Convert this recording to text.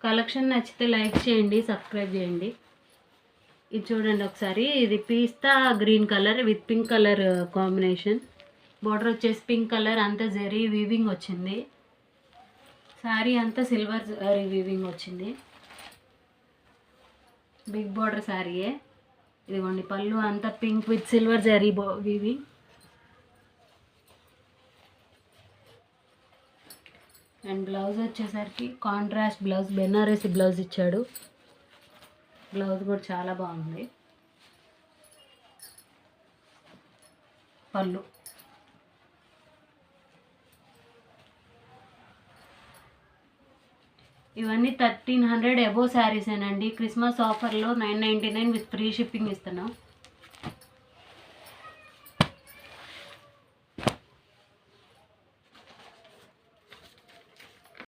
Collection నచ్చితే like చేయండి, subscribe చేయండి. ఇది చూడండి ఒకసారి, ఇది పిస్తా green colour with pink colour combination. Border వచ్చేసి పింక్ కలర్, అంతా జరీ వీవింగ్ వచ్చింది. శారీ అంతా సిల్వర్ జరీ వీవింగ్ వచ్చింది. బిగ్ బార్డర్ శారీయే. ఇదిగోండి పళ్ళు అంతా pink with silver zari weaving. And blouse వచ్చేసరికి కాంట్రాస్ట్ బ్లౌజ్, బెనారసి బ్లౌజ్ ఇచ్చాడు. బ్లౌజ్ కూడా చాలా బాగుంది. పళ్ళు ఇవన్నీ 1300 అబోవ్ శారీసేనండి. క్రిస్మస్ ఆఫర్లో 999 విత్ ఫ్రీ షిప్పింగ్ ఇస్తున్నాం.